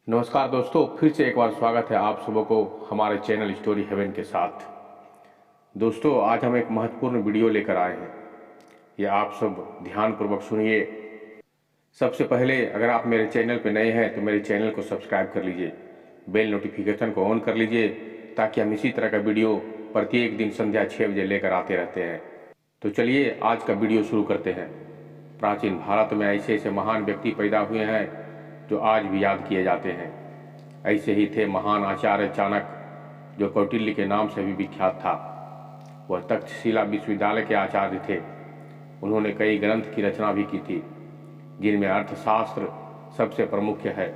नमस्कार दोस्तों, फिर से एक बार स्वागत है आप सबों को हमारे चैनल स्टोरी हेवन के साथ। दोस्तों, आज हम एक महत्वपूर्ण वीडियो लेकर आए हैं। ये आप सब ध्यानपूर्वक सुनिए। सबसे पहले अगर आप मेरे चैनल पर नए हैं तो मेरे चैनल को सब्सक्राइब कर लीजिए, बेल नोटिफिकेशन को ऑन कर लीजिए ताकि हम इसी तरह का वीडियो प्रत्येक दिन संध्या 6 बजे लेकर आते रहते हैं। तो चलिए आज का वीडियो शुरू करते हैं। प्राचीन भारत में ऐसे ऐसे महान व्यक्ति पैदा हुए हैं जो आज भी याद किए जाते हैं। ऐसे ही थे महान आचार्य चाणक्य, जो कौटिल्य के नाम से भी विख्यात था। वह तक्षशिला विश्वविद्यालय के आचार्य थे। उन्होंने कई ग्रंथ की रचना भी की थी, जिनमें अर्थशास्त्र सबसे प्रमुख है।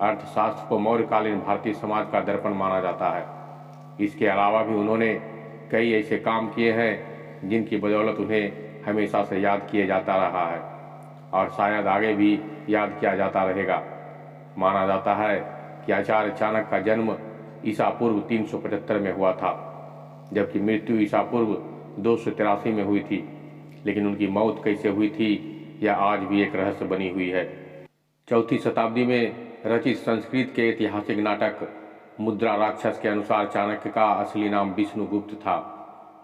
अर्थशास्त्र को मौर्यकालीन भारतीय समाज का दर्पण माना जाता है। इसके अलावा भी उन्होंने कई ऐसे काम किए हैं जिनकी बदौलत उन्हें हमेशा से याद किया जाता रहा है और शायद आगे भी याद किया जाता रहेगा। माना जाता है कि आचार्य चाणक्य का जन्म ईसा पूर्व 375 में हुआ था, जबकि मृत्यु ईसा पूर्व 283 में हुई थी। लेकिन उनकी मौत कैसे हुई थी यह आज भी एक रहस्य बनी हुई है। 4वीं शताब्दी में रचित संस्कृत के ऐतिहासिक नाटक मुद्रा राक्षस के अनुसार चाणक्य का असली नाम विष्णुगुप्त था।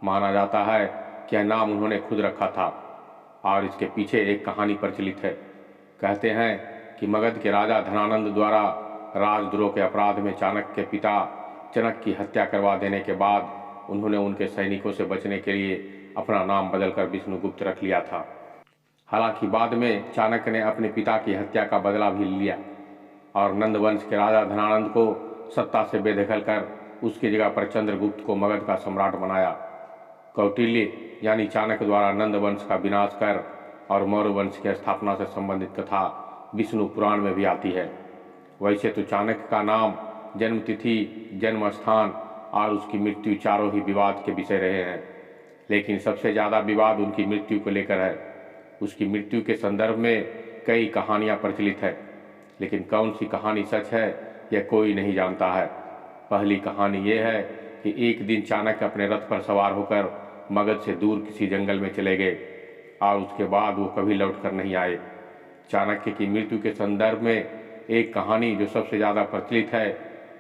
माना जाता है कि यह नाम उन्होंने खुद रखा था और इसके पीछे एक कहानी प्रचलित है। कहते हैं कि मगध के राजा धनानंद द्वारा राजद्रोह के अपराध में चाणक्य के पिता चनक की हत्या करवा देने के बाद उन्होंने उनके सैनिकों से बचने के लिए अपना नाम बदलकर विष्णुगुप्त रख लिया था। हालांकि बाद में चाणक्य ने अपने पिता की हत्या का बदला भी लिया और नंद वंश के राजा धनानंद को सत्ता से बेदखल कर उसकी जगह पर चंद्रगुप्त को मगध का सम्राट बनाया। कौटिल्य यानी चाणक्य द्वारा नंद वंश का विनाश कर और मौर्य वंश की स्थापना से संबंधित कथा विष्णु पुराण में भी आती है। वैसे तो चाणक्य का नाम, जन्मतिथि, जन्म स्थान और उसकी मृत्यु चारों ही विवाद के विषय रहे हैं, लेकिन सबसे ज़्यादा विवाद उनकी मृत्यु को लेकर है। उसकी मृत्यु के संदर्भ में कई कहानियाँ प्रचलित है, लेकिन कौन सी कहानी सच है यह कोई नहीं जानता है। पहली कहानी ये है कि एक दिन चाणक्य अपने रथ पर सवार होकर मगध से दूर किसी जंगल में चले गए और उसके बाद वो कभी लौट कर नहीं आए। चाणक्य की मृत्यु के संदर्भ में एक कहानी जो सबसे ज़्यादा प्रचलित है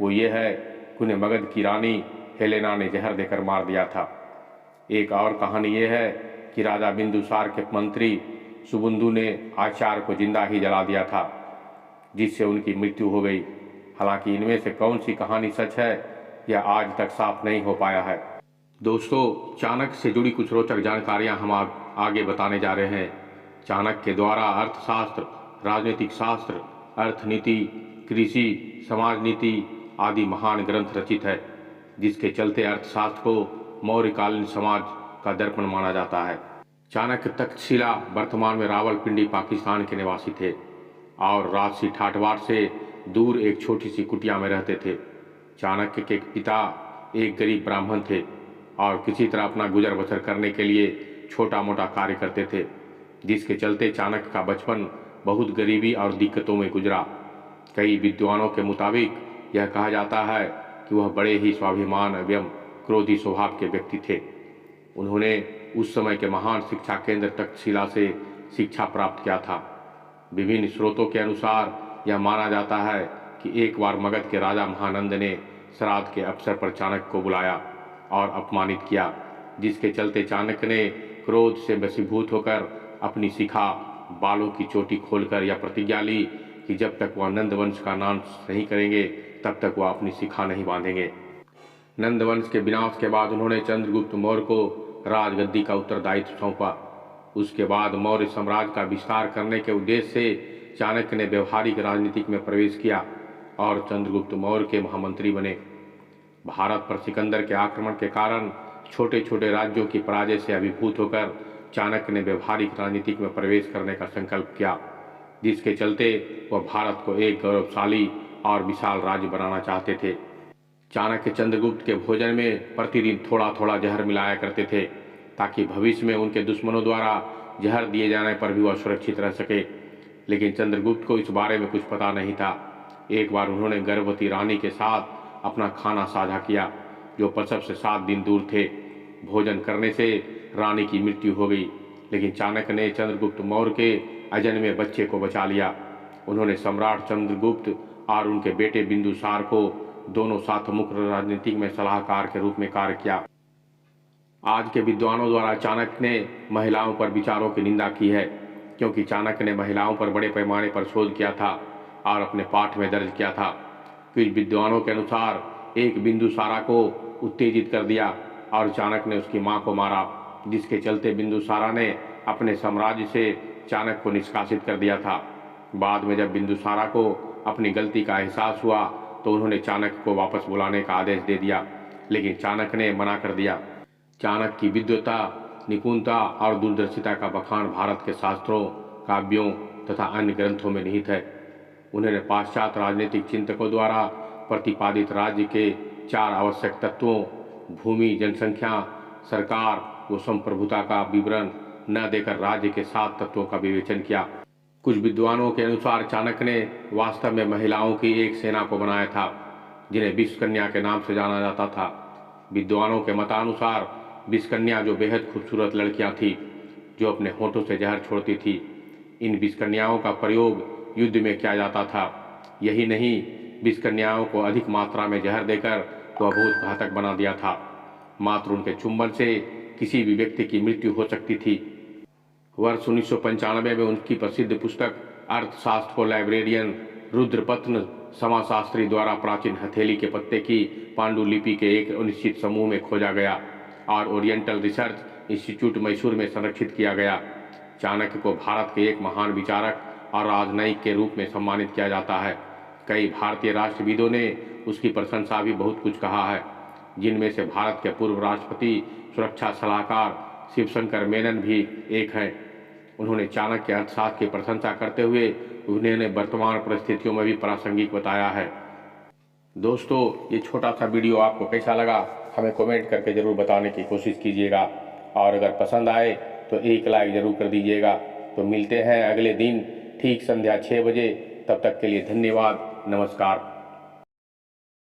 वो ये है कि उन्हें मगध की रानी हेलेना ने जहर देकर मार दिया था। एक और कहानी ये है कि राजा बिंदुसार के मंत्री सुबुंदु ने आचार्य को जिंदा ही जला दिया था, जिससे उनकी मृत्यु हो गई। हालांकि इनमें से कौन सी कहानी सच है यह आज तक साफ नहीं हो पाया है। दोस्तों, चाणक्य से जुड़ी कुछ रोचक जानकारियां हम आगे बताने जा रहे हैं। चाणक्य के द्वारा अर्थशास्त्र, राजनीतिक शास्त्र, अर्थनीति, कृषि, समाज नीति आदि महान ग्रंथ रचित है, जिसके चलते अर्थशास्त्र को मौर्यकालीन समाज का दर्पण माना जाता है। चाणक्य तक्षशिला, वर्तमान में रावलपिंडी, पाकिस्तान के निवासी थे और राजसी ठाठवाड़ से दूर एक छोटी सी कुटिया में रहते थे। चाणक्य के पिता एक गरीब ब्राह्मण थे और किसी तरह अपना गुजर बसर करने के लिए छोटा मोटा कार्य करते थे, जिसके चलते चाणक्य का बचपन बहुत गरीबी और दिक्कतों में गुजरा। कई विद्वानों के मुताबिक यह कहा जाता है कि वह बड़े ही स्वाभिमान एवं क्रोधी स्वभाव के व्यक्ति थे। उन्होंने उस समय के महान शिक्षा केंद्र तक्षशिला से शिक्षा प्राप्त किया था। विभिन्न स्रोतों के अनुसार यह माना जाता है कि एक बार मगध के राजा महानंद ने श्राद्ध के अवसर पर चाणक्य को बुलाया और अपमानित किया, जिसके चलते चाणक्य ने क्रोध से वशीभूत होकर अपनी शिखा, बालों की चोटी खोलकर यह प्रतिज्ञा ली कि जब तक वह नंदवंश का नाश नहीं करेंगे तब तक वह अपनी शिखा नहीं बांधेंगे। नंदवंश के विनाश के बाद उन्होंने चंद्रगुप्त मौर्य को राजगद्दी का उत्तरदायित्व सौंपा। उसके बाद मौर्य साम्राज्य का विस्तार करने के उद्देश्य से चाणक्य ने व्यवहारिक राजनीति में प्रवेश किया और चंद्रगुप्त मौर्य के महामंत्री बने। भारत पर सिकंदर के आक्रमण के कारण छोटे छोटे राज्यों की पराजय से अभिभूत होकर चाणक्य ने व्यवहारिक राजनीति में प्रवेश करने का संकल्प किया, जिसके चलते वह भारत को एक गौरवशाली और विशाल राज्य बनाना चाहते थे। चाणक्य चंद्रगुप्त के भोजन में प्रतिदिन थोड़ा थोड़ा जहर मिलाया करते थे ताकि भविष्य में उनके दुश्मनों द्वारा जहर दिए जाने पर भी वह सुरक्षित रह सके। लेकिन चंद्रगुप्त को इस बारे में कुछ पता नहीं था। एक बार उन्होंने गर्भवती रानी के साथ अपना खाना साझा किया, जो प्रसव से 7 दिन दूर थे। भोजन करने से रानी की मृत्यु हो गई, लेकिन चाणक्य ने चंद्रगुप्त मौर्य के अजन्मे बच्चे को बचा लिया। उन्होंने सम्राट चंद्रगुप्त और उनके बेटे बिंदुसार को दोनों साथ मुख्य राजनीतिक में सलाहकार के रूप में कार्य किया। आज के विद्वानों द्वारा चाणक्य ने महिलाओं पर विचारों की निंदा की है, क्योंकि चाणक्य ने महिलाओं पर बड़े पैमाने पर शोध किया था और अपने पाठ में दर्ज किया था। कुछ विद्वानों के अनुसार एक बिंदुसारा को उत्तेजित कर दिया और चाणक्य ने उसकी मां को मारा, जिसके चलते बिंदुसारा ने अपने साम्राज्य से चाणक्य को निष्कासित कर दिया था। बाद में जब बिंदुसारा को अपनी गलती का एहसास हुआ तो उन्होंने चाणक्य को वापस बुलाने का आदेश दे दिया, लेकिन चाणक्य ने मना कर दिया। चाणक्य की विद्वता, निपुणता और दूरदर्शिता का बखान भारत के शास्त्रों, काव्यों तथा अन्य ग्रंथों में निहित है। उन्होंने पाश्चात्य राजनीतिक चिंतकों द्वारा प्रतिपादित राज्य के 4 आवश्यक तत्वों भूमि, जनसंख्या, सरकार व संप्रभुता का विवरण न देकर राज्य के 7 तत्वों का विवेचन किया। कुछ विद्वानों के अनुसार चाणक्य ने वास्तव में महिलाओं की एक सेना को बनाया था, जिन्हें विषकन्या के नाम से जाना जाता था। विद्वानों के मतानुसार विषकन्या जो बेहद खूबसूरत लड़कियां थीं, जो अपने होठों से जहर छोड़ती थी। इन विषकन्याओं का प्रयोग युद्ध में किया जाता था। यही नहीं, विषकन्याओं को अधिक मात्रा में जहर देकर वह बहुत घातक बना दिया था। मात्र उनके चुंबन से किसी भी व्यक्ति की मृत्यु हो सकती थी। वर्ष 1995 में उनकी प्रसिद्ध पुस्तक अर्थशास्त्र को लाइब्रेरियन रुद्रपत्न समाशास्त्री द्वारा प्राचीन हथेली के पत्ते की पांडुलिपि के एक अनिश्चित समूह में खोजा गया और ओरिएंटल रिसर्च इंस्टीट्यूट मैसूर में संरक्षित किया गया। चाणक्य को भारत के एक महान विचारक और राजनयिक के रूप में सम्मानित किया जाता है। कई भारतीय राष्ट्रविदों ने उसकी प्रशंसा भी बहुत कुछ कहा है, जिनमें से भारत के पूर्व राष्ट्रपति सुरक्षा सलाहकार शिवशंकर मेनन भी एक हैं। उन्होंने चाणक्य के अर्थशास्त्र की प्रशंसा करते हुए उन्हें वर्तमान परिस्थितियों में भी प्रासंगिक बताया है। दोस्तों, ये छोटा सा वीडियो आपको कैसा लगा हमें कमेंट करके ज़रूर बताने की कोशिश कीजिएगा, और अगर पसंद आए तो एक लाइक ज़रूर कर दीजिएगा। तो मिलते हैं अगले दिन ठीक संध्या 6 बजे। तब तक के लिए धन्यवाद, नमस्कार।